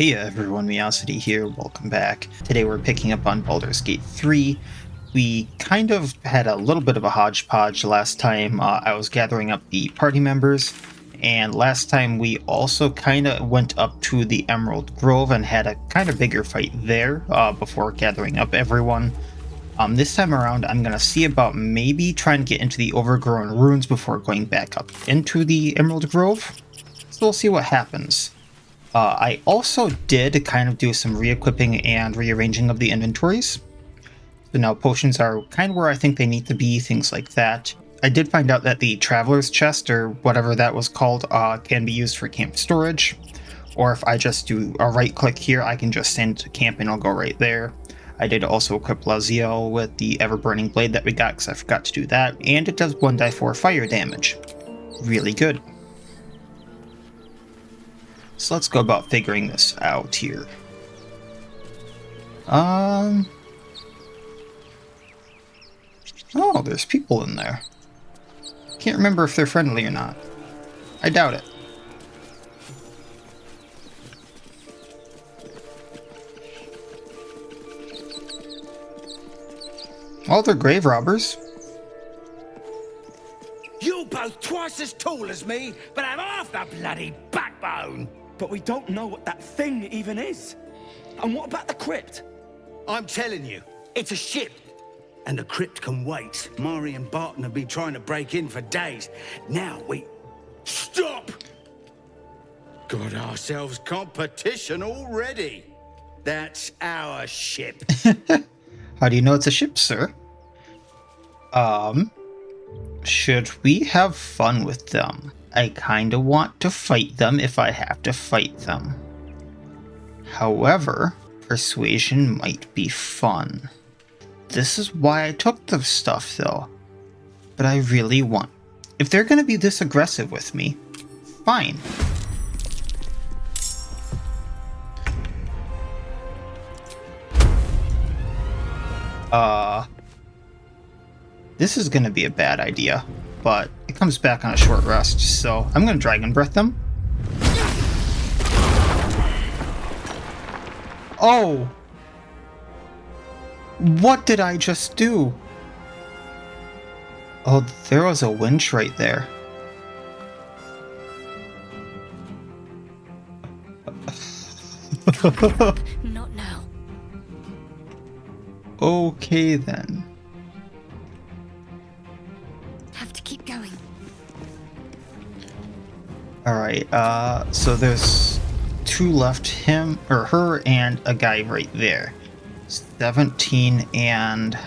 Hey everyone, Miacidae here, welcome back. Today we're picking up on Baldur's Gate 3. We kind of had a little bit of a hodgepodge last time. I was gathering up the party members, and last time we also kind of went up to the Emerald Grove and had a kind of bigger fight there before gathering up everyone. This time around I'm going to see about maybe trying to get into the Overgrown Ruins before going back up into the Emerald Grove. So we'll see what happens. I also did kind of do some re-equipping and rearranging of the inventories. So now potions are kind of where I think they need to be, things like that. I did find out that the Traveler's Chest, or whatever that was called, can be used for camp storage. Or if I just do a right click here, I can just send to camp and it'll go right there. I did also equip lae'zel with the ever-burning blade that we got because I forgot to do that. And it does 1d4 fire damage. Really good. So let's go about figuring this out here. Oh, there's people in there. Can't remember if they're friendly or not. I doubt it. Well, they're grave robbers. You're both twice as tall as me, but have half the bloody backbone. But we don't know what that thing even is. And what about the crypt? I'm telling you, it's a ship. And the crypt can wait. Mari and Barton have been trying to break in for days. Now we... Stop! Got ourselves competition already. That's our ship. How do you know it's a ship, sir? Should we have fun with them? I kinda want to fight them if I have to fight them. However, persuasion might be fun. This is why I took the stuff though. But I really want... If they're gonna be this aggressive with me, fine. This is gonna be a bad idea, but it comes back on a short rest, so I'm gonna Dragon Breath them. Oh! What did I just do? Oh, there was a winch right there. Not now. Okay then. Have to keep going. Alright, so there's two left, him, or her, and a guy right there. 17 and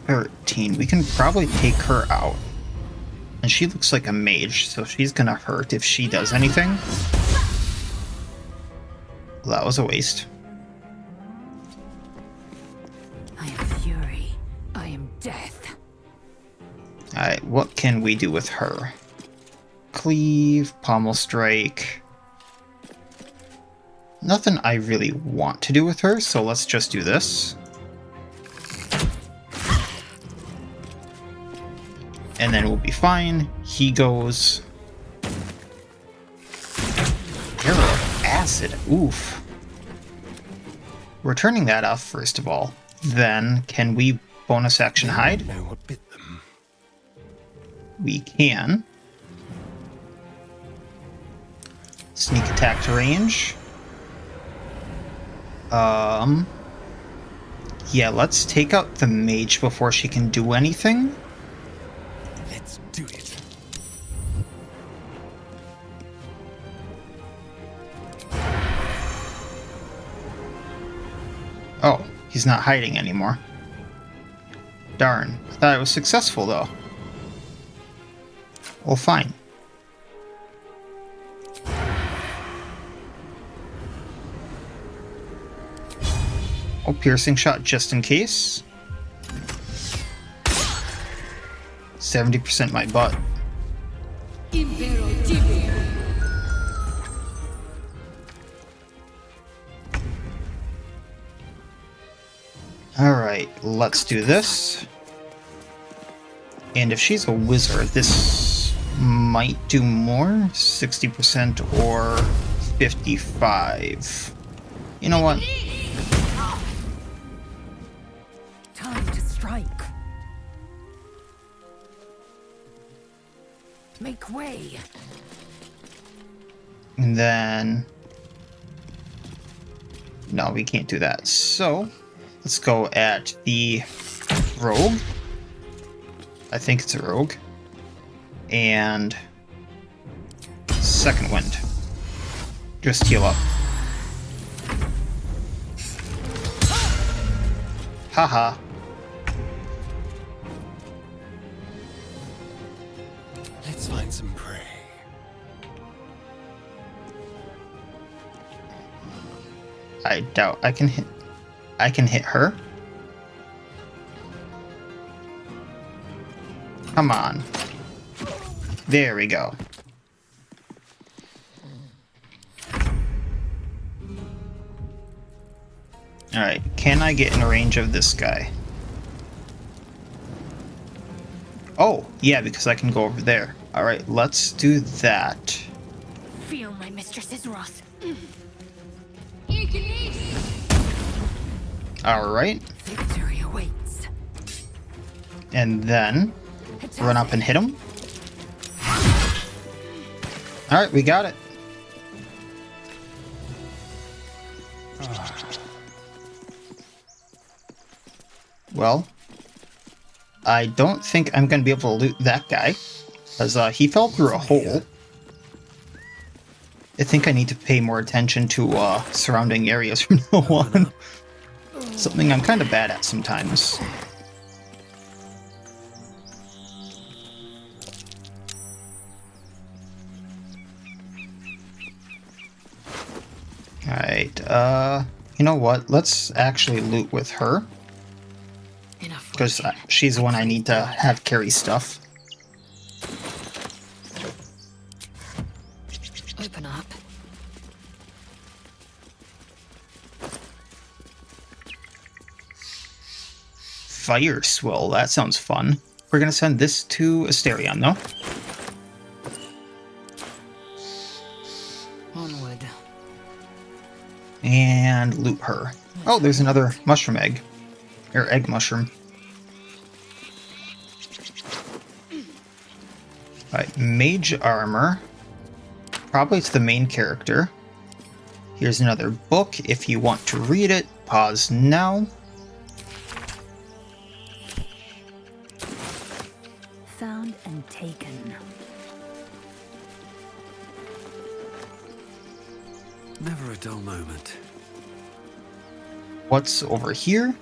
13. We can probably take her out. And she looks like a mage, so she's gonna hurt if she does anything. Well, that was a waste. I am fury. I am death. Alright, what can we do with her? Cleave, pommel strike. Nothing I really want to do with her, so let's just do this. And then we'll be fine. He goes... Arrow of acid, oof. We're turning that off first of all. Then, can we bonus action hide? Know what bit them. We can. Sneak attack to range. Yeah, let's take out the mage before she can do anything. Let's do it. Oh, he's not hiding anymore. Darn, I thought it was successful though. Well, fine. Oh, piercing shot just in case. 70% my butt. Alright, let's do this. And if she's a wizard, this might do more. 60% or 55. You know what? Time to strike. Make way. And then... No, we can't do that. So, let's go at the rogue. I think it's a rogue. And... second wind. Just heal up. Haha. Let's find some prey. I doubt I can hit. I can hit her. Come on. There we go. Alright, can I get in range of this guy? Oh, yeah, because I can go over there. Alright, let's do that. Feel my mistress's wrath. Alright, Victory awaits. and then run up and hit him. Alright, we got it. Well, I don't think I'm going to be able to loot that guy, because he fell through a hole. I think I need to pay more attention to surrounding areas from now on. Something I'm kind of bad at sometimes. Alright, you know what? Let's actually loot with her. Because she's the one I need to have carry stuff. Open up. Fire Swill, that sounds fun. We're gonna send this to Astarion, though. Onward. And loot her. Oh, there's another mushroom egg. Or egg mushroom. Alright, mage armor. Probably it's the main character. Here's another book. If you want to read it, pause now. Found and taken. Never a dull moment. What's over here?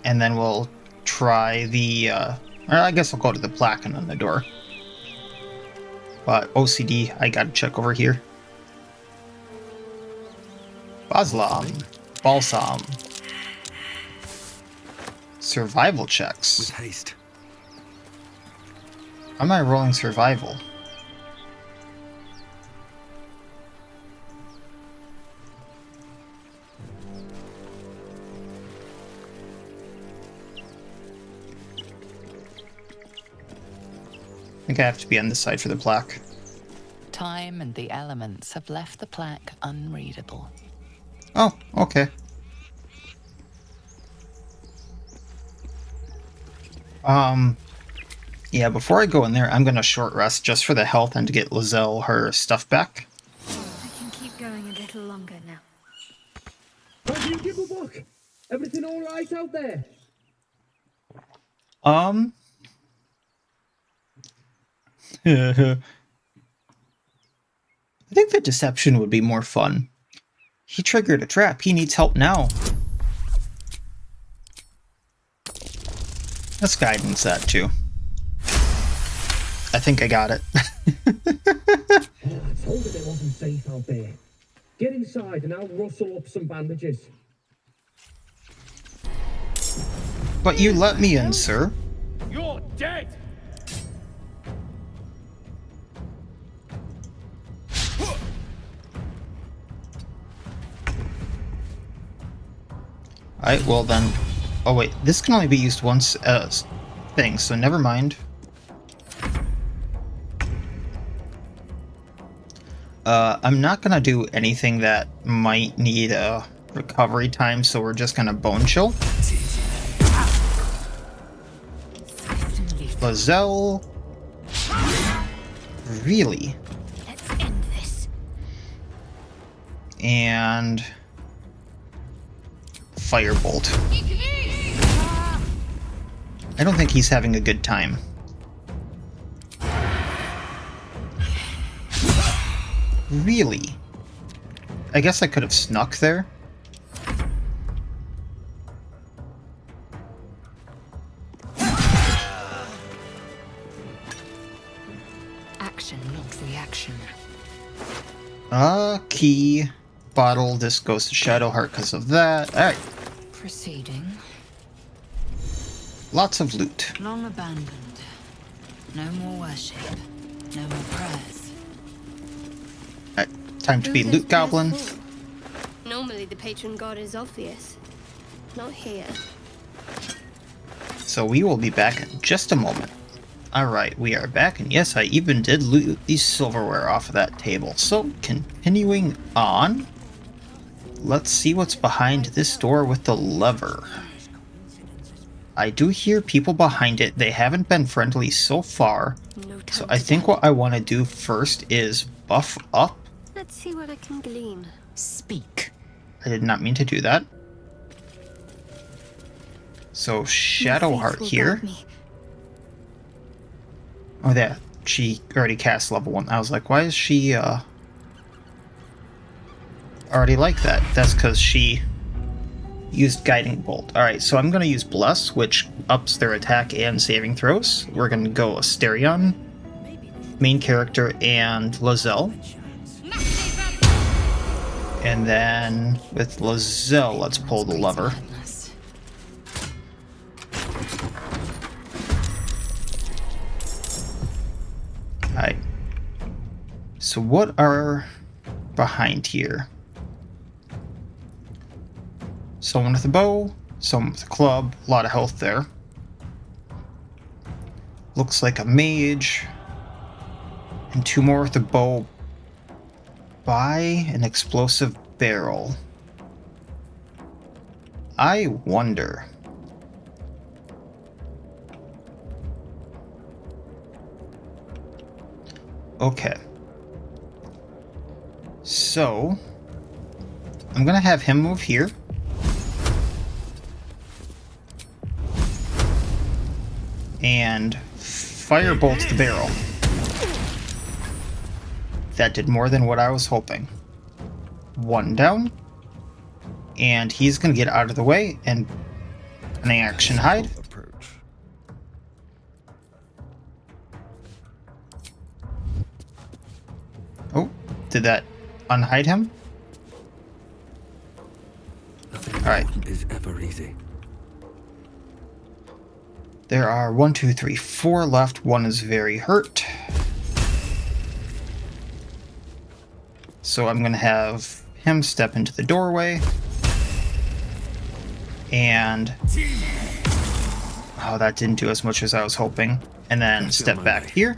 And then we'll try the, or I guess I'll go to the plaque on the door. But OCD, I gotta check over here. Baslam. Balsam. Survival checks. With haste. How am I rolling survival? I think I have to be on this side for the plaque. Time and the elements have left the plaque unreadable. Oh, okay. Yeah, before I go in there, I'm gonna short rest just for the health and to get lae'zel her stuff back. I can keep going a little longer now. What do you give a fuck? Everything all right out there? I think the deception would be more fun. He triggered a trap. He needs help now. Let's guidance that too. I think I got it. Oh, I told her it wasn't safe out there. Get inside and I'll rustle up some bandages. But you let me in, sir. You're dead! Alright, well then... Oh wait, this can only be used once as thing, so never mind. I'm not gonna do anything that might need recovery time, so we're just gonna bone chill. lae'zel. Really? Let's end this. And firebolt. I don't think he's having a good time. Really? I guess I could have snuck there. Action, not reaction. Key. Bottle. This goes to Shadowheart because of that. Alright. Proceeding. Lots of loot. Long abandoned. No more worship. No more prayers. Alright. Time to be Who loot does goblin. prayers for? Normally the patron god is obvious. Not here. So we will be back in just a moment. Alright, we are back, and yes, I even did loot the silverware off of that table. So, continuing on, let's see what's behind this door with the lever. I do hear people behind it. They haven't been friendly so far. No time So to I think die. what I want to do first is buff up. Let's see what I can glean. Speak. I did not mean to do that. So Shadowheart here. Oh, yeah. She already cast level 1. I was like, why is she already like that? That's because she used Guiding Bolt. Alright, so I'm going to use Bless, which ups their attack and saving throws. We're going to go Astarion, main character, and lae'zel. And then with lae'zel, let's pull the lever. Alright. So what are behind here? Someone with a bow, someone with a club, a lot of health there. Looks like a mage. And 2 more with a bow by an explosive barrel. I wonder. Okay. So, I'm gonna have him move here. And firebolt the barrel. That did more than what I was hoping. 1 down. And he's gonna get out of the way and an action hide. Approach. Oh, did that unhide him? Nothing All right. important is ever easy. There are 1, 2, 3, 4 left. 1 is very hurt. So I'm going to have him step into the doorway. And... oh, that didn't do as much as I was hoping. And then step back here.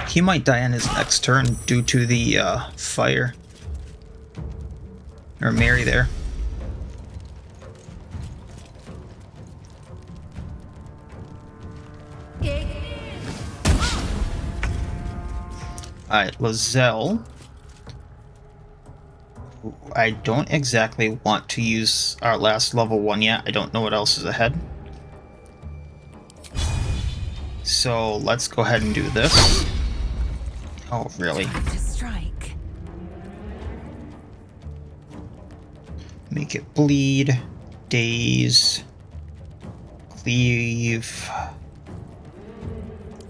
He might die on his next turn due to the fire. Or Mary there. Alright, lae'zel. I don't exactly want to use our last level 1 yet. I don't know what else is ahead. So let's go ahead and do this. Oh, really? Time to strike. Make it bleed. Daze. Cleave.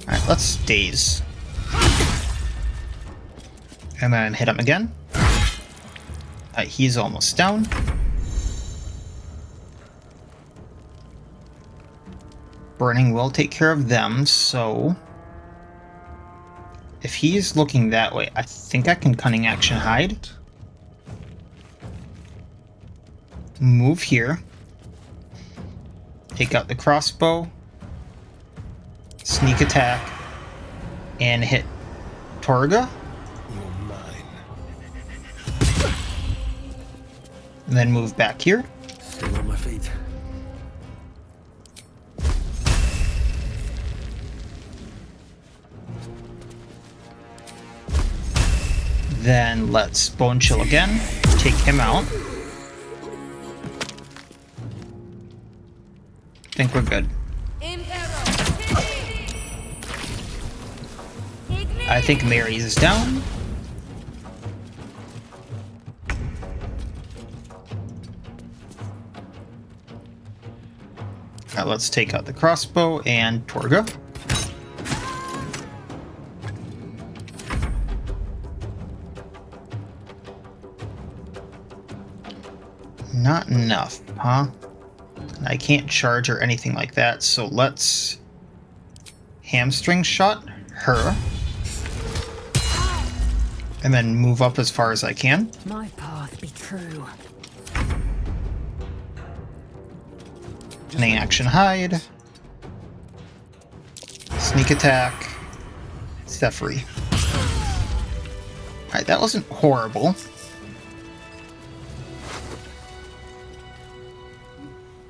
Alright, let's daze. And then hit him again. Alright, he's almost down. Burning will take care of them, so... if he's looking that way, I think I can cunning action hide. Move here. Take out the crossbow. Sneak attack. And hit Torga. You're mine. And then move back here. Still on my feet. Then let's Bone Chill again. Take him out. Think we're good. I think Mary's is down. Now let's take out the crossbow and Torga. Not enough, huh? I can't charge or anything like that, so let's hamstring shot her. And then move up as far as I can. My path be true. Cunning action hide. Sneak attack. Set free. Alright, that wasn't horrible.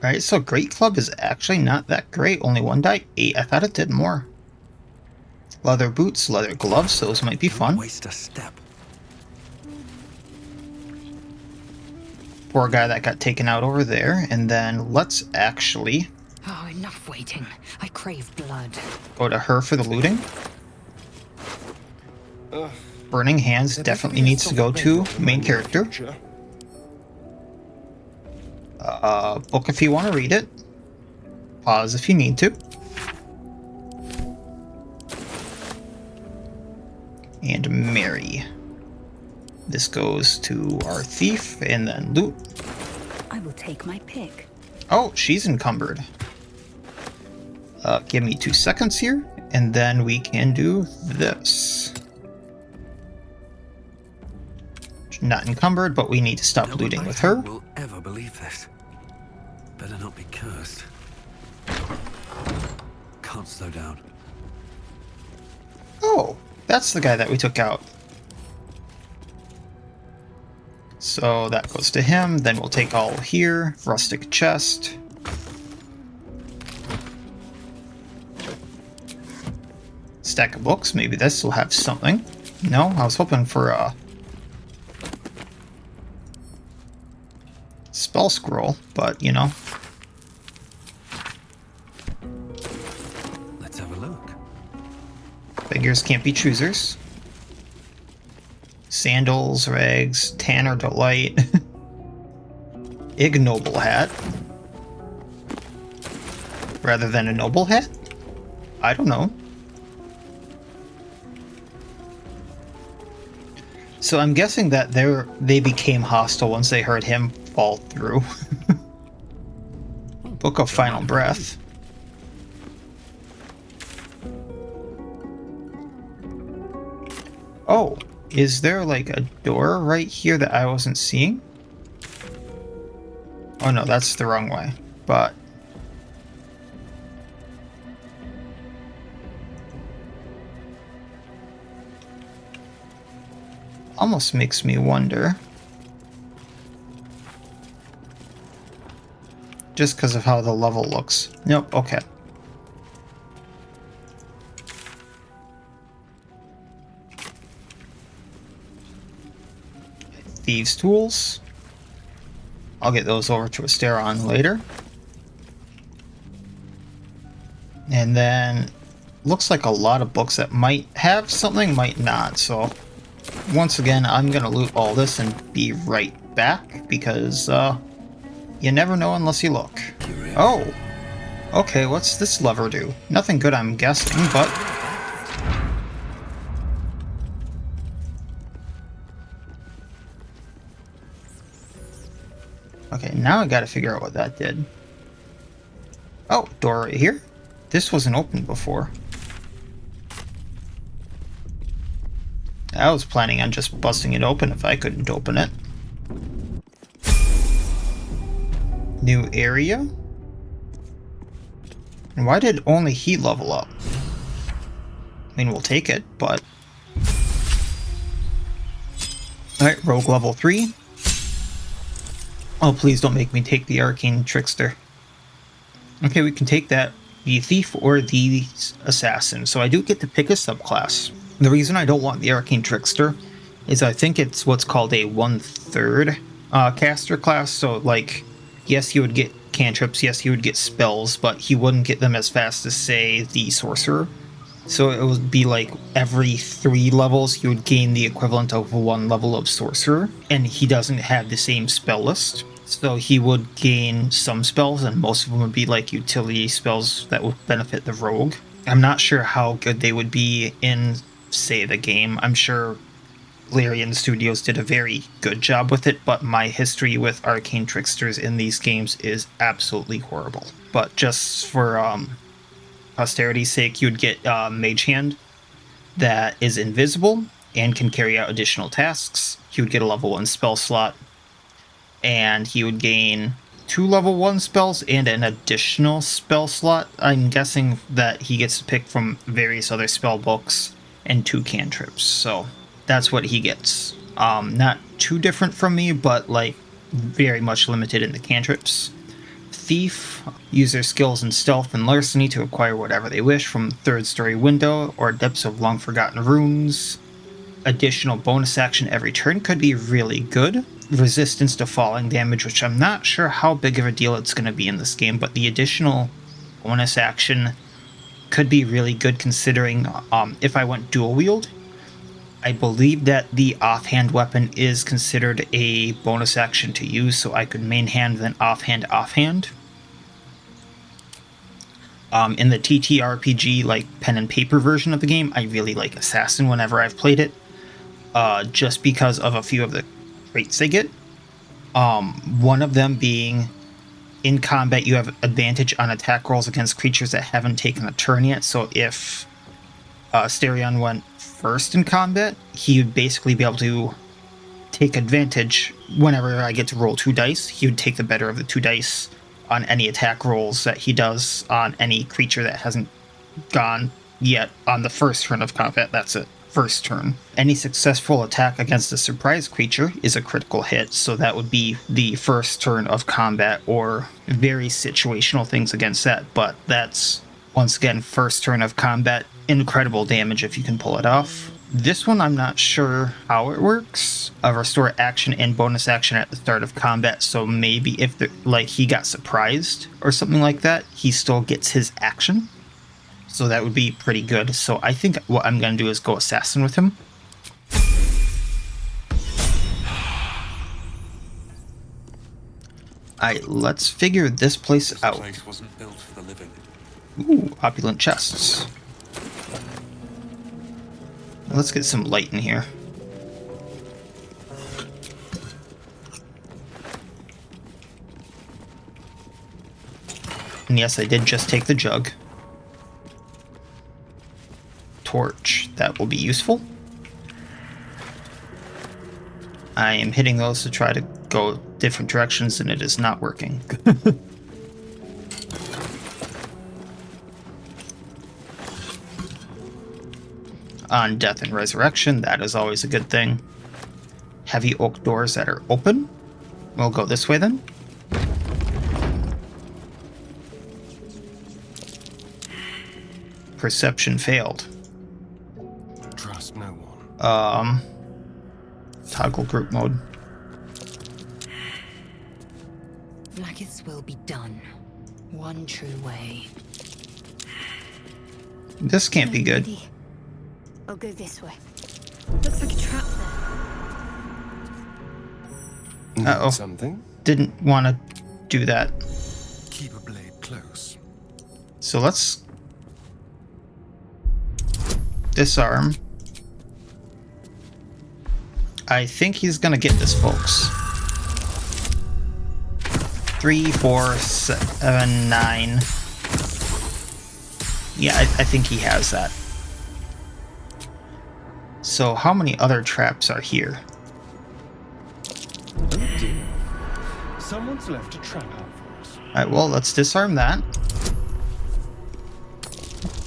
Alright, so Great Club is actually not that great. Only 1 die. 8. I thought it did more. Leather boots, leather gloves, those might be fun. Waste a step. Poor guy that got taken out over there. And then let's actually Oh, enough waiting. I crave blood. go to her for the looting. Burning Hands definitely needs to go to main character. Book if you want to read it. Pause if you need to. And Mary. This goes to our thief and then loot. I will take my pick. Oh, she's encumbered. Give me 2 seconds here, and then we can do this. Not encumbered, but we need to stop No looting one with I her. will ever believe this. Better not be cursed. Can't slow down. Oh, that's the guy that we took out. So that goes to him, then we'll take all here. Rustic chest. Stack of books, maybe this will have something. No, I was hoping for a spell scroll, but you know. Let's have a look. Beggars can't be choosers. Sandals, rags, Tanner Delight. Ignoble hat. Rather than a noble hat? I don't know. So I'm guessing that they became hostile once they heard him fall through. Book of Final Breath. Oh, is there like a door right here that I wasn't seeing? Oh no, that's the wrong way. But almost makes me wonder. Just because of how the level looks. Nope, okay. Thieves' tools. I'll get those over to Astarion later. And then looks like a lot of books that might have something, might not. So once again, I'm gonna loot all this and be right back because you never know unless you look. Oh, okay. What's this lever do? Nothing good, I'm guessing, but okay, now I gotta figure out what that did. Oh, door right here. This wasn't open before. I was planning on just busting it open if I couldn't open it. New area. And why did only he level up? I mean, we'll take it, but... Alright, rogue level 3. Oh, please don't make me take the arcane trickster. Okay, we can take that. The thief or the assassin. So I do get to pick a subclass. The reason I don't want the arcane trickster is I think it's what's called a 1/3 caster class. So, like, yes, he would get cantrips, yes, he would get spells, but he wouldn't get them as fast as, say, the sorcerer. So it would be like every 3 levels he would gain the equivalent of 1 level of sorcerer, and he doesn't have the same spell list. So he would gain some spells, and most of them would be like utility spells that would benefit the rogue. I'm not sure how good they would be in, say, the game. I'm sure Larian Studios did a very good job with it, but my history with arcane tricksters in these games is absolutely horrible. But just for posterity's sake, you would get Mage Hand that is invisible and can carry out additional tasks. He would get a level 1 spell slot, and he would gain 2 level 1 spells and an additional spell slot. I'm guessing that he gets to pick from various other spell books and 2 cantrips, so that's what he gets. Not too different from me, but like very much limited in the cantrips. Thief, use their skills in stealth and larceny to acquire whatever they wish from 3rd story window or depths of long forgotten runes. Additional bonus action every turn could be really good. Resistance to falling damage, which I'm not sure how big of a deal it's going to be in this game, but the additional bonus action could be really good considering if I went dual wield. I believe that the offhand weapon is considered a bonus action to use, so I could main hand then offhand. In the TTRPG, like pen and paper version of the game, I really like Assassin whenever I've played it, just because of a few of the traits they get. One of them being, in combat you have advantage on attack rolls against creatures that haven't taken a turn yet, so if Astarion went first in combat, he would basically be able to take advantage whenever I get to roll 2 dice. He would take the better of the 2 dice on any attack rolls that he does on any creature that hasn't gone yet on the first turn of combat. That's it. First turn. Any successful attack against a surprise creature is a critical hit, so that would be the first turn of combat or very situational things against that, but that's, once again, first turn of combat. Incredible damage if you can pull it off. This one I'm not sure how it works. Restore action and bonus action at the start of combat, so maybe if he got surprised or something like that, he still gets his action. So that would be pretty good. So I think what I'm going to do is go Assassin with him. Alright, let's figure this place out. Place wasn't built for the living. Ooh, opulent chests. Let's get some light in here. And yes, I did just take the jug. Torch, that will be useful. I am hitting those to try to go different directions and it is not working. On death and resurrection, that is always a good thing. Heavy oak doors that are open. We'll go this way then. Perception failed. Trust no one. Toggle group mode. Like its will be done. One true way. This can't be good. I'll go this way. Looks like a trap there. Uh-oh. Something? Didn't want to do that. Keep a blade close. So let's disarm. I think he's gonna get this, folks. 3, 4, 7, 9. Yeah, I think he has that. So how many other traps are here? Oh dear. Someone's left a trap out for us. Alright, well, let's disarm that.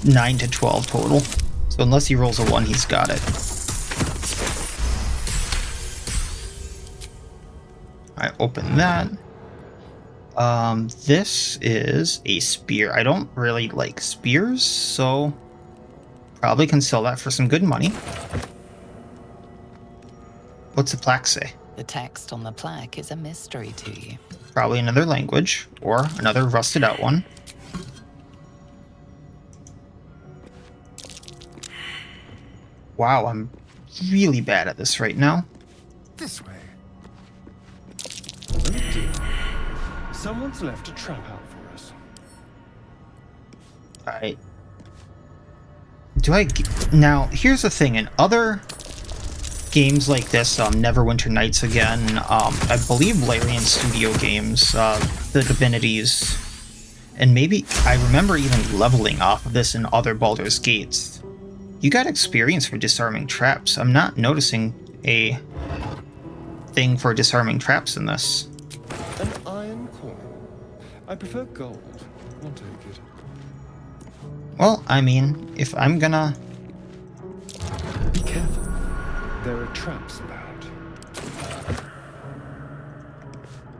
9 to 12 total. So unless he rolls a 1, he's got it. I open that. This is a spear. I don't really like spears, so probably can sell that for some good money. What's the plaque say? The text on the plaque is a mystery to you. Probably another language, or another rusted out one. Wow, I'm really bad at this right now. This way. Oh dear. Someone's left a trap out for us. Alright. Now, here's the thing. In other games like this, Neverwinter Nights again, I believe Larian Studio games, the Divinities, and maybe I remember even leveling off of this in other Baldur's Gates. You got experience for disarming traps. I'm not noticing a thing for disarming traps in this. An iron coin. I prefer gold. I'll take it. Well, I mean, if I'm gonna... Be careful. There are traps about.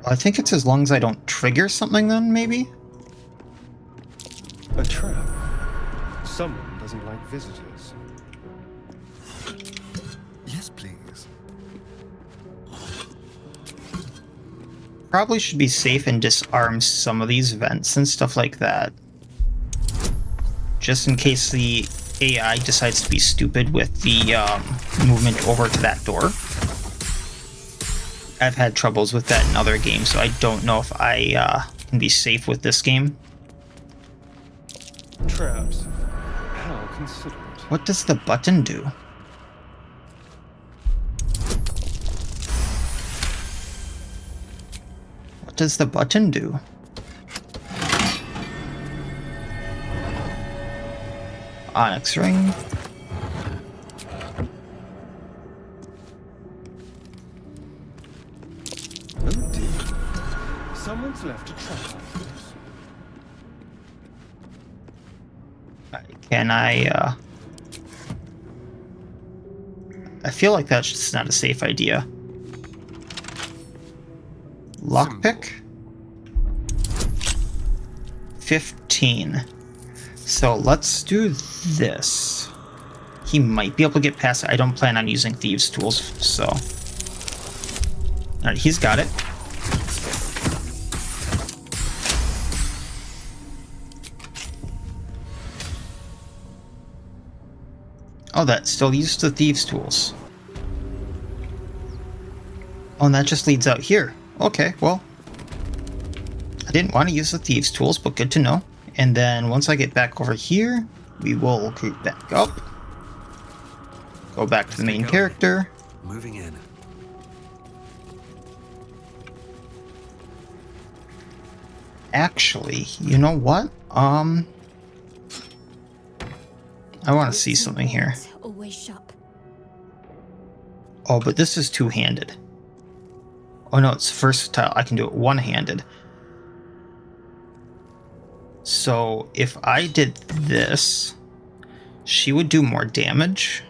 I think it's as long as I don't trigger something then, maybe? A trap. Someone doesn't like visitors. Yes, please. Probably should be safe and disarm some of these vents and stuff like that. Just in case the AI decides to be stupid with the movement over to that door. I've had troubles with that in other games, so I don't know if I can be safe with this game. Traps. How considerate. What does the button do? What does the button do? Onyx ring. Oh dear. Someone's left a trap out for us. Can I feel like that's just not a safe idea. Lockpick? 15. So let's do this. He might be able to get past it. I don't plan on using thieves' tools, so. Alright, he's got it. Oh, that still uses the thieves' tools. Oh, and that just leads out here. Okay, well. I didn't want to use the thieves' tools, but good to know. And then once I get back over here, we will group back up. Go back to the main character. Moving in. Actually, you know what? I want to see something here. Always shop. Oh, but this is two-handed. Oh no, it's versatile. I can do it one-handed. So if I did this, she would do more damage.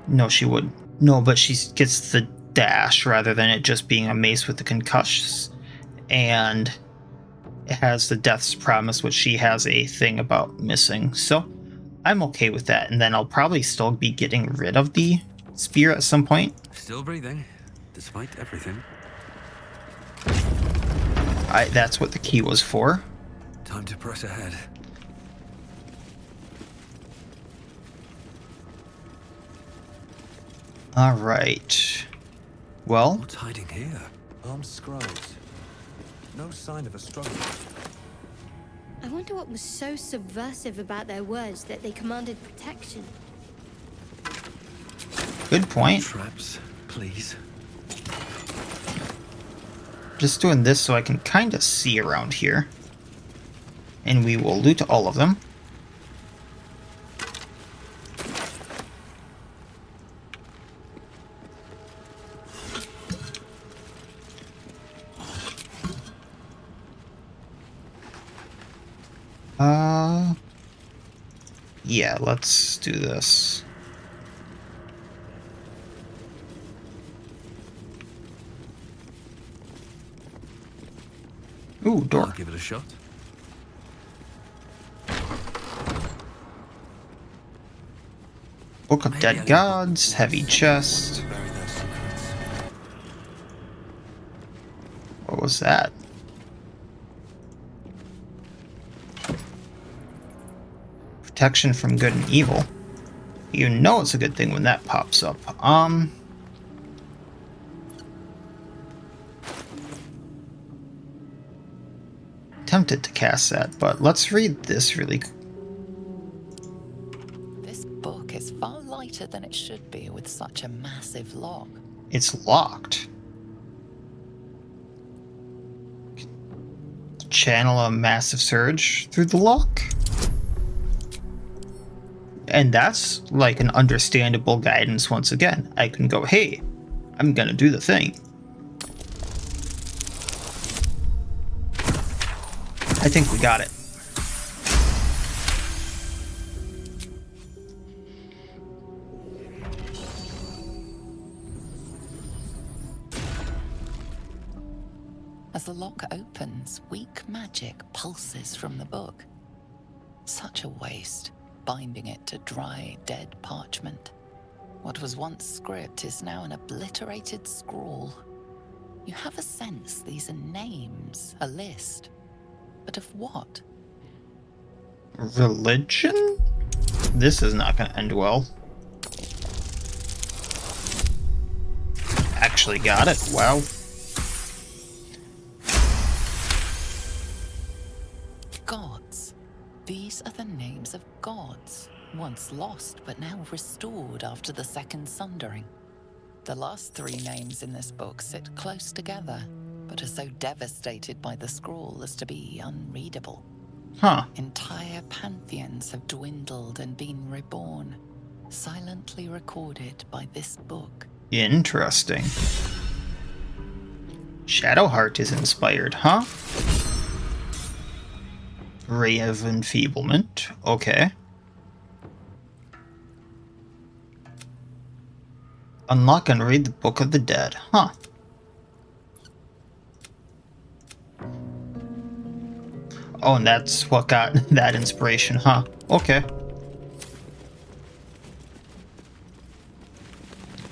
No, she would. No, but she gets the dash rather than it just being a mace with the concussions. And it has the Death's Promise, which she has a thing about missing. So I'm okay with that. And then I'll probably still be getting rid of the spear at some point. Still breathing, despite everything. That's what the key was for. Time to press ahead. All right. Well, What's hiding here? Armed scrolls. No sign of a struggle. I wonder what was so subversive about their words that they commanded protection. good point. Traps, please. Just doing this so I can kind of see around here. And we will loot all of them. Yeah, let's do this. Ooh, door. I'll give it a shot. Book of Dead Gods, heavy chest. Bury their secrets. What was that? Protection from good and evil. You know it's a good thing when that pops up. Tempted to cast that, but let's read this really. This book is far lighter than it should be with such a massive lock. It's locked. Channel a massive surge through the lock. And that's like an understandable guidance once again. I can go, hey, I'm gonna do the thing. I think we got it. As the lock opens, weak magic pulses from the book. Such a waste, binding it to dry, dead parchment. What was once script is now an obliterated scrawl. You have a sense these are names, a list. But of what? Religion? This is not going to end well. Actually got it. Wow. Gods. These are the names of gods, once lost but now restored after the Second Sundering. The last three names in this book sit close together, but are so devastated by the scrawl as to be unreadable. Huh. Entire pantheons have dwindled and been reborn, silently recorded by this book. Interesting. Shadowheart is inspired, huh? Ray of Enfeeblement. Okay. Unlock and read the Book of the Dead. Huh. Oh, and that's what got that inspiration, huh? Okay.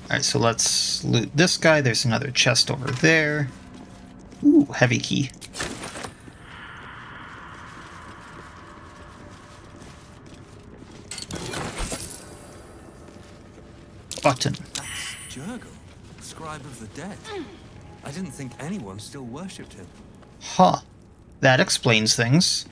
Alright, so let's loot this guy. There's another chest over there. Ooh, heavy key. Button. That's Jurgle, scribe of the dead. I didn't think anyone still worshipped him. Huh. That explains things.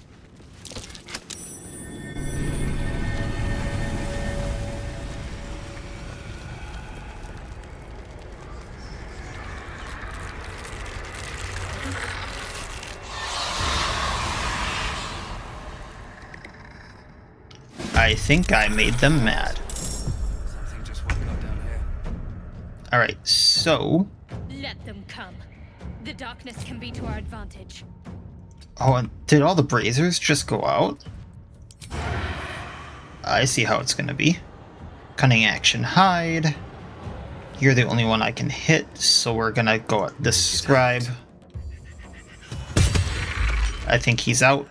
I think I made them mad. Something just woke up down here. Alright, so... Let them come. The darkness can be to our advantage. Oh, and did all the braziers just go out? I see how it's gonna be. Cunning action, hide. You're the only one I can hit, so we're gonna go at this scribe. I think he's out.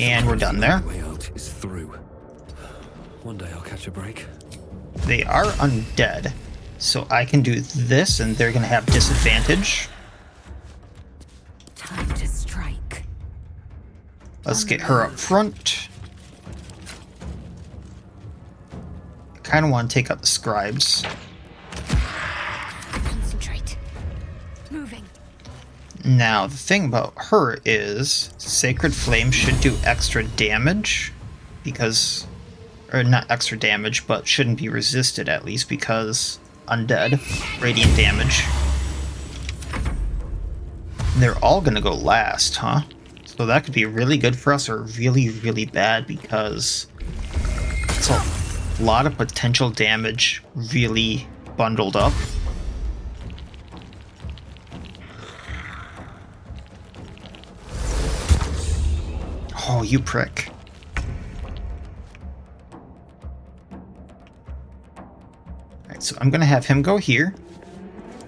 And we're done there. The way out is through. One day I'll catch a break. They are undead, so I can do this and they're gonna have disadvantage. Time to strike. Let's get her up front. I kind of want to take out the scribes. Concentrate. Moving. Now, the thing about her is Sacred Flame should do extra damage because, or not extra damage, but shouldn't be resisted at least because undead, radiant damage. They're all gonna go last, huh? So that could be really good for us or really, really bad because it's a lot of potential damage really bundled up. Oh, you prick. Alright, so I'm gonna have him go here.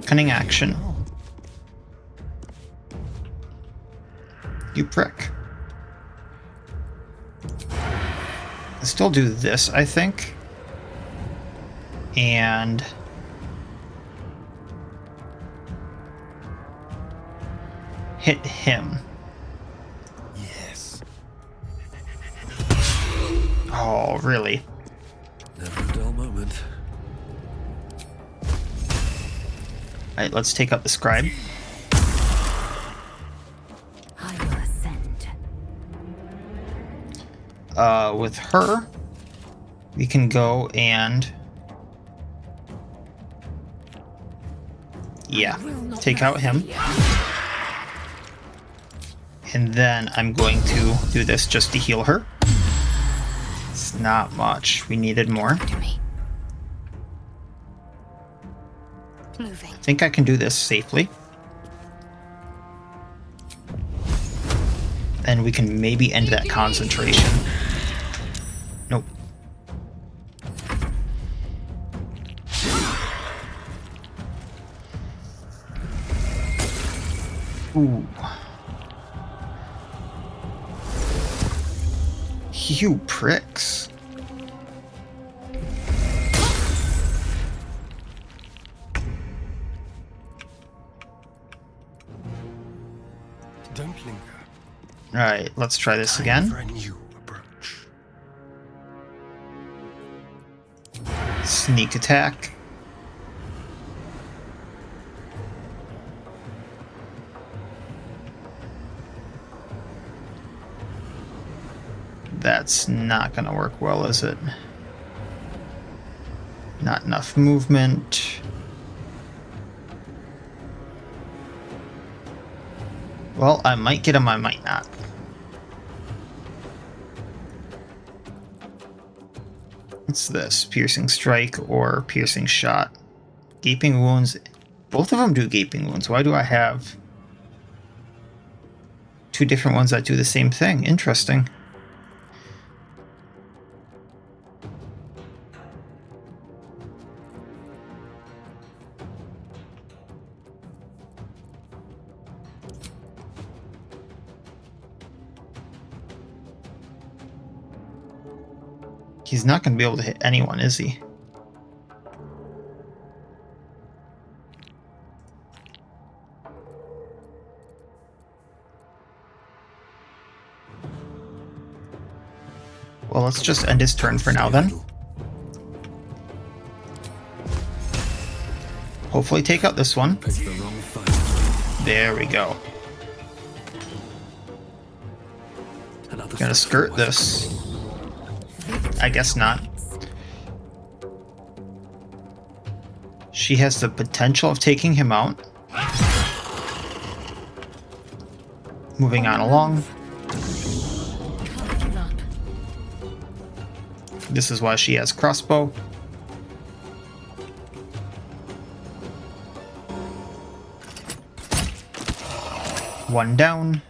Cunning action. You prick. I still do this, I think. And hit him. Yes. Oh, really? Never a dull moment. Alright, let's take out the scribe. I will ascend. With her, we can go and... yeah, take out him. And then I'm going to do this just to heal her. It's not much. We needed more. Moving. I think I can do this safely. And we can maybe end that concentration. Nope. Ooh. You pricks. Don't linger. Alright, let's try this again. For a new approach. Sneak attack. That's not gonna work well, is it? Not enough movement. Well, I might get him, I might not. What's this? Piercing strike or piercing shot? Gaping wounds. Both of them do gaping wounds. Why do I have two different ones that do the same thing? Interesting. He's not going to be able to hit anyone, is he? Well, let's just end his turn for now then. Hopefully take out this one. There we go. Gonna skirt this. I guess not. She has the potential of taking him out. Moving on along. This is why she has crossbow. One down.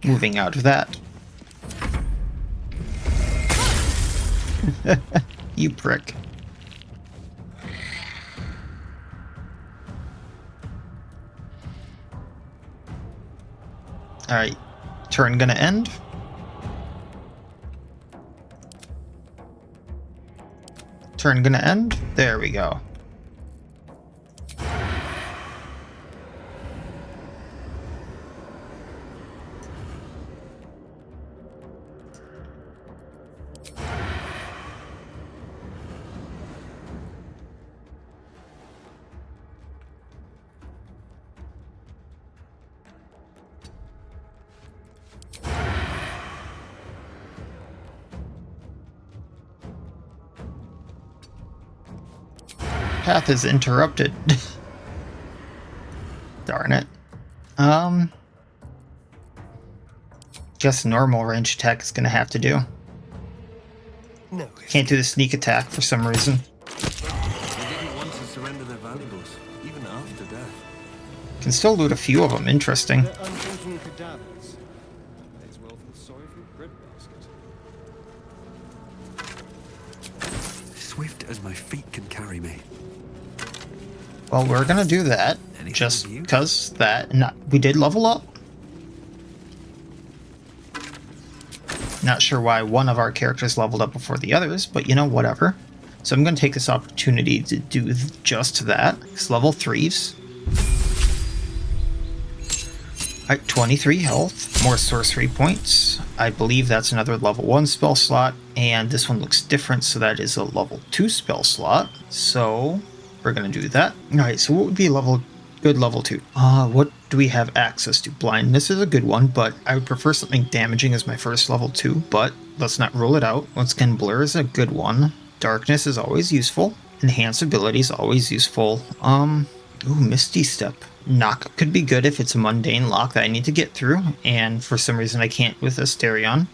Moving out of that. You prick. Alright, turn gonna end. Turn gonna end. There we go. Path is interrupted. Darn it. Guess normal range attack is gonna have to do. No. Can't do the sneak attack for some reason. They didn't want to surrender their valuables, even after death. Can still loot a few of them. Interesting. They're unfortunate cadavers. Lae'zel feels sorry for as my feet can carry me. Well, we're gonna do that. Anything Just of use? because that... we did level up. Not sure why one of our characters leveled up before the others, but you know, whatever. So I'm going to take this opportunity to do just that. It's level 3s. Alright, 23 health, more sorcery points. I believe that's another level 1 spell slot, and this one looks different, so that is a level 2 spell slot. So we're going to do that. Alright, so what would be good level 2? What do we have access to? Blindness is a good one, but I would prefer something damaging as my first level 2, but let's not rule it out. Once again, Blur is a good one. Darkness is always useful. Enhanced ability is always useful. Ooh, Misty Step. Knock could be good if it's a mundane lock that I need to get through, and for some reason I can't with Astarion.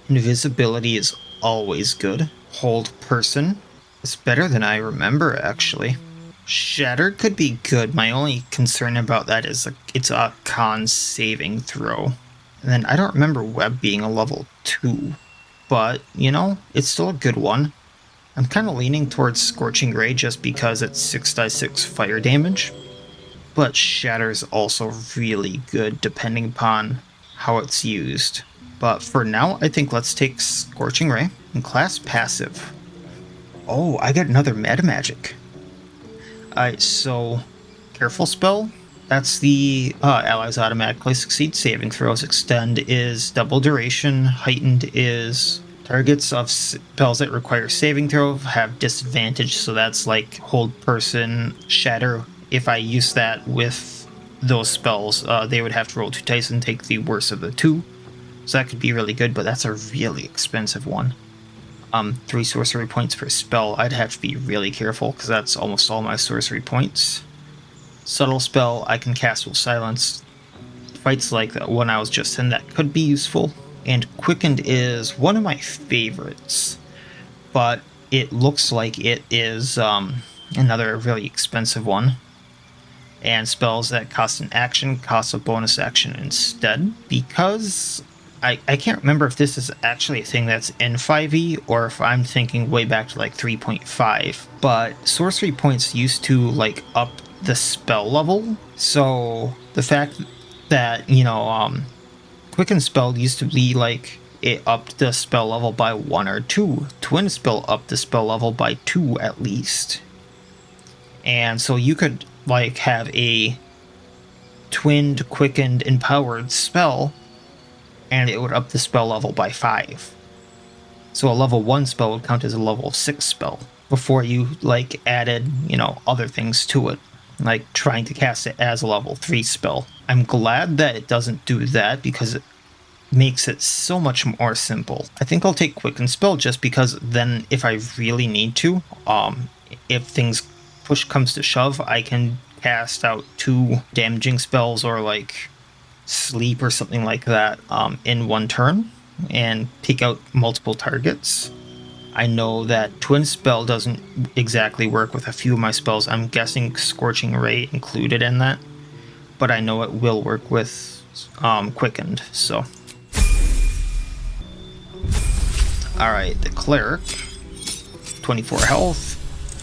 Invisibility is always good. Hold Person is better than I remember, actually. Shatter could be good. My only concern about that is it's a con saving throw. And then I don't remember Web being a level 2. But, you know, it's still a good one. I'm kind of leaning towards Scorching Ray just because it's 6/6 fire damage. But Shatter's also really good depending upon how it's used. But for now, I think let's take Scorching Ray and class passive. Oh, I got another Meta Magic. Alright, so Careful Spell. That's the allies automatically succeed saving throws. Extend is double duration. Heightened is targets of spells that require saving throw have disadvantage. So that's like Hold Person, Shatter. If I use that with those spells, they would have to roll 2 dice and take the worst of the 2. So that could be really good, but that's a really expensive one. 3 sorcery points per spell. I'd have to be really careful because that's almost all my sorcery points. Subtle spell, I can cast with silence. Fights like that one I was just in, that could be useful. And Quickened is one of my favorites, but it looks like it is another really expensive one. And spells that cost an action cost a bonus action instead, because I can't remember if this is actually a thing that's in 5e or if I'm thinking way back to like 3.5. But sorcery points used to like up the spell level, so the fact that, you know, Quicken spell used to be like it upped the spell level by 1 or 2. Twin spell upped the spell level by 2 at least. And so you could like have a twinned, quickened, empowered spell, and it would up the spell level by 5. So a level 1 spell would count as a level 6 spell before you like added, you know, other things to it, like trying to cast it as a level 3 spell. I'm glad that it doesn't do that because it makes it so much more simple. I think I'll take Quicken Spell just because then if I really need to, if things push comes to shove, I can cast out 2 damaging spells or like Sleep or something like that in one turn and pick out multiple targets. I know that Twin Spell doesn't exactly work with a few of my spells. I'm guessing Scorching Ray included in that, but I know it will work with Quickened, so. Alright, the Cleric, 24 health.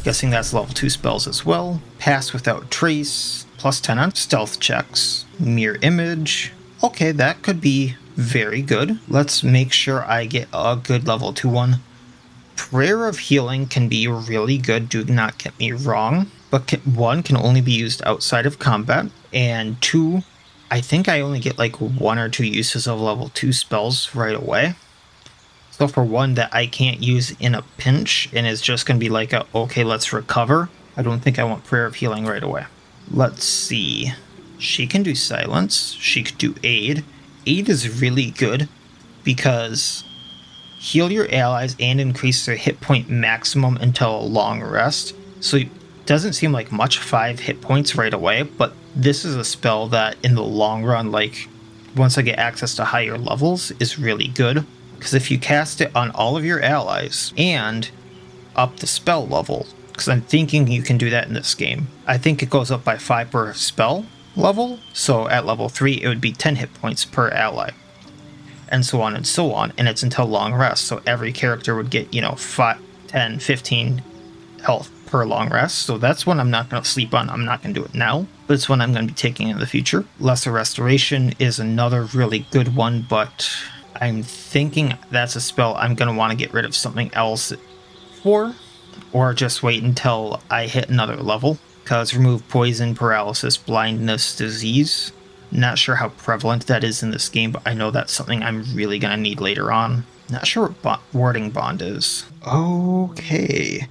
Guessing that's level 2 spells as well. Pass Without Trace, plus 10 on stealth checks. Mirror Image. Okay, that could be very good. Let's make sure I get a good level 2 one. Prayer of Healing can be really good, do not get me wrong, but 1 can only be used outside of combat, and 2, I think I only get like 1 or 2 uses of level 2 spells right away. So for one that I can't use in a pinch and is just going to be like a, okay, let's recover, I don't think I want Prayer of Healing right away. Let's see. She can do Silence. She could do Aid. Aid is really good because heal your allies and increase their hit point maximum until a long rest. So it doesn't seem like much 5 hit points right away, but this is a spell that in the long run, like once I get access to higher levels, is really good. Because if you cast it on all of your allies and up the spell level, because I'm thinking you can do that in this game, I think it goes up by 5 per spell level, so at level 3 it would be 10 hit points per ally, and so on and so on, and it's until long rest, so every character would get, you know, 10 10, 15 health per long rest, so that's one I'm not going to sleep on. I'm not going to do it now, but it's one I'm going to be taking in the future. Lesser Restoration is another really good one, but I'm thinking that's a spell I'm going to want to get rid of something else for, or just wait until I hit another level, because remove poison, paralysis, blindness, disease. Not sure how prevalent that is in this game, but I know that's something I'm really going to need later on. Not sure what Warding Bond is. Okay.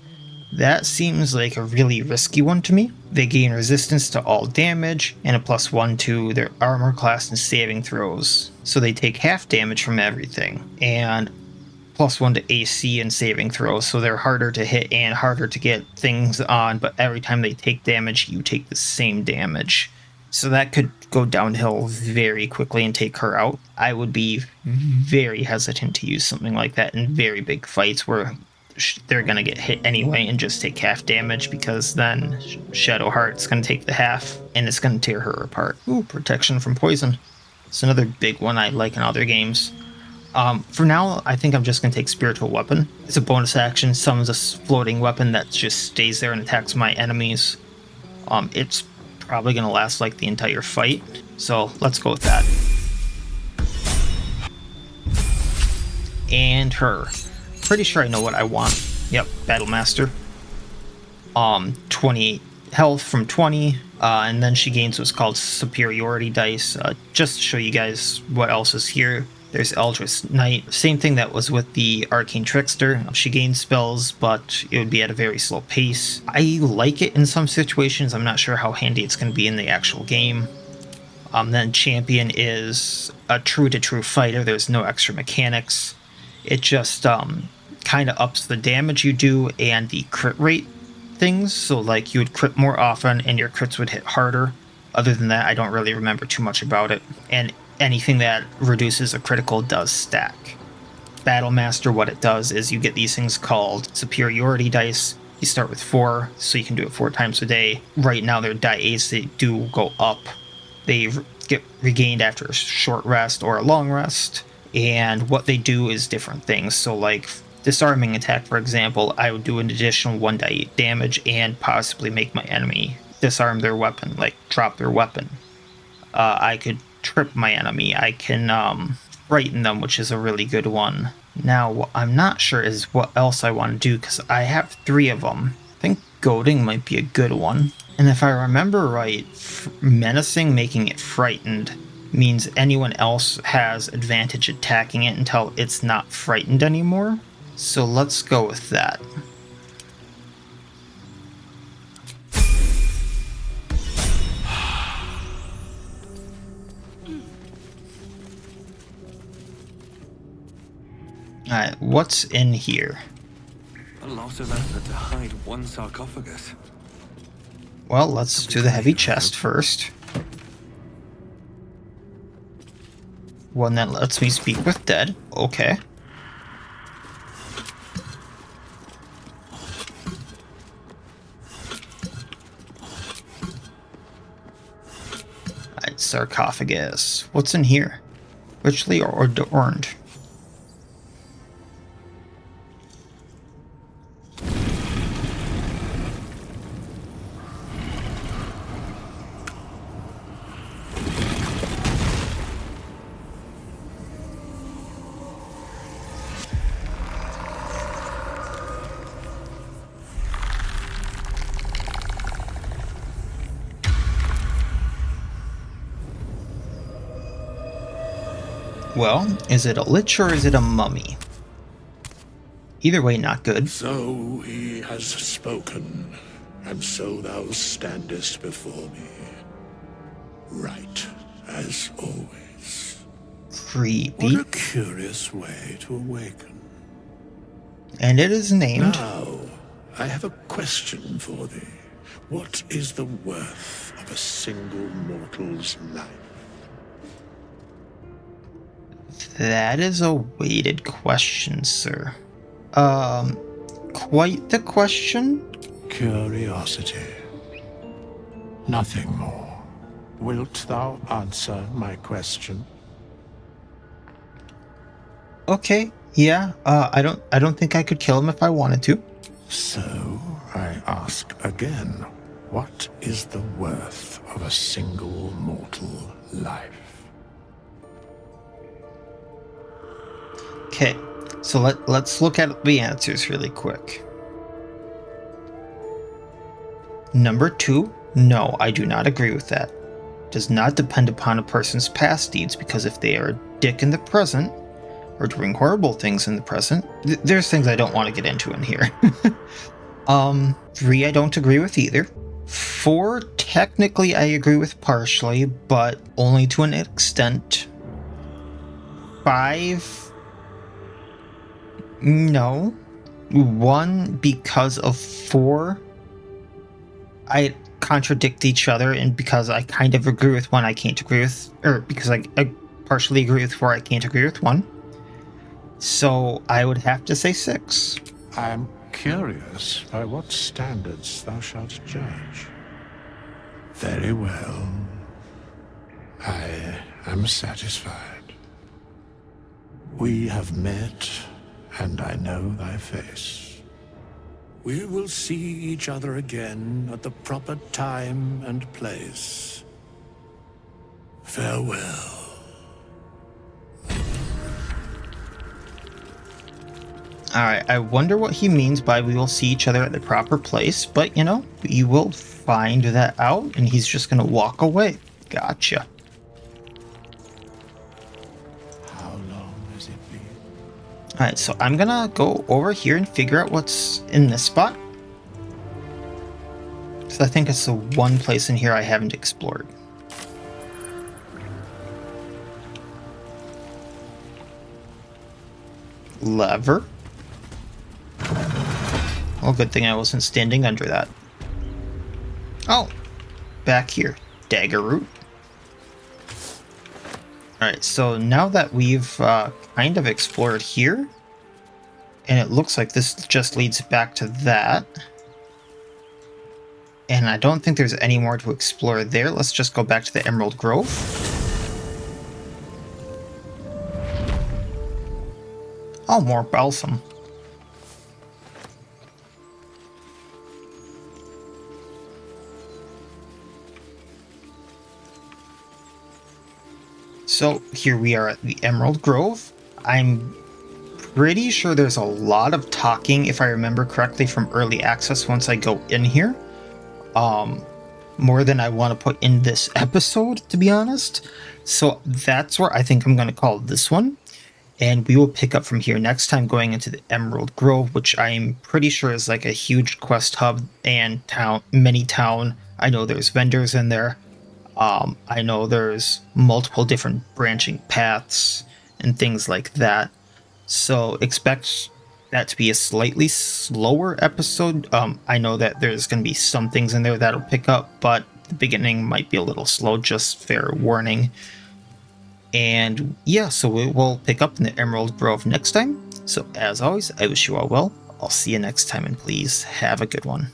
That seems like a really risky one to me. They gain resistance to all damage and a +1 to their armor class and saving throws. So they take half damage from everything, and +1 to AC and saving throws, so they're harder to hit and harder to get things on, but every time they take damage, you take the same damage. So that could go downhill very quickly and take her out. I would be very hesitant to use something like that in very big fights where they're going to get hit anyway and just take half damage, because then Shadowheart's going to take the half and it's going to tear her apart. Ooh, protection from poison. It's another big one I like in other games. For now, I think I'm just going to take Spiritual Weapon. It's a bonus action, summons a floating weapon that just stays there and attacks my enemies. It's probably going to last like the entire fight, so let's go with that. And her. Pretty sure I know what I want. Yep, Battlemaster. 28 health from 20, and then she gains what's called Superiority Dice. Just to show you guys what else is here, there's Eldritch Knight. Same thing that was with the Arcane Trickster. She gains spells, but it would be at a very slow pace. I like it in some situations. I'm not sure how handy it's going to be in the actual game. Then Champion is a true-to-true fighter. There's no extra mechanics. It just kind of ups the damage you do and the crit rate things. So like you would crit more often and your crits would hit harder. Other than that, I don't really remember too much about it. And anything that reduces a critical does stack. Battlemaster, what it does is you get these things called Superiority Dice. You start with 4, so you can do it 4 times a day. Right now their die A's, they do go up. They get regained after a short rest or a long rest. And what they do is different things. So like Disarming Attack, for example, I would do an additional 1d8 damage and possibly make my enemy disarm their weapon, like drop their weapon. I could trip my enemy. I can frighten them, which is a really good one. Now, what I'm not sure is what else I want to do, because I have 3 of them. I think goading might be a good one. And if I remember right, menacing, making it frightened, means anyone else has advantage attacking it until it's not frightened anymore. So let's go with that. Alright, what's in here? A lot of effort to hide one sarcophagus. Well, let's do the heavy chest first. One that lets me speak with dead. Okay. Alright, sarcophagus. What's in here? Richly or adorned? Well, is it a lich or is it a mummy? Either way, not good. So he has spoken, and so thou standest before me. Right, as always. Creepy. What a curious way to awaken. And it is named... Now, I have a question for thee. What is the worth of a single mortal's life? That is a weighted question, sir. Quite the question? Curiosity. Nothing more. Wilt thou answer my question? Okay, yeah. I don't think I could kill him if I wanted to. So, I ask again, what is the worth of a single mortal life? Okay, so let's look at the answers really quick. Number 2, no, I do not agree with that. Does not depend upon a person's past deeds, because if they are a dick in the present, or doing horrible things in the present, there's things I don't want to get into in here. 3, I don't agree with either. 4, technically I agree with partially, but only to an extent. 5, no. 1, because of 4, I contradict each other, and because I kind of agree with 1, I can't agree with, or because I partially agree with 4, I can't agree with 1. So I would have to say 6. I am curious by what standards thou shalt judge. Very well. I am satisfied. We have met, and I know thy face. We will see each other again at the proper time and place. Farewell. Alright, I wonder what he means by we will see each other at the proper place, but you know, you will find that out, and he's just gonna walk away. Gotcha. How long has it been? Alright, so I'm gonna go over here and figure out what's in this spot. So I think it's the one place in here I haven't explored. Lever. Well, good thing I wasn't standing under that. Oh, back here. Dagger root. Alright, so now that we've kind of explored here, and it looks like this just leads back to that, and I don't think there's any more to explore there, let's just go back to the Emerald Grove. Oh, more balsam. So here we are at the Emerald Grove. I'm pretty sure there's a lot of talking, if I remember correctly, from early access once I go in here. More than I want to put in this episode, to be honest. So that's where I think I'm going to call this one. And we will pick up from here next time, going into the Emerald Grove, which I'm pretty sure is like a huge quest hub and mini town. I know there's vendors in there. I know there's multiple different branching paths and things like that. So expect that to be a slightly slower episode. I know that there's going to be some things in there that'll pick up, but the beginning might be a little slow, just fair warning. And yeah, so we will pick up in the Emerald Grove next time. So as always, I wish you all well. I'll see you next time, and please have a good one.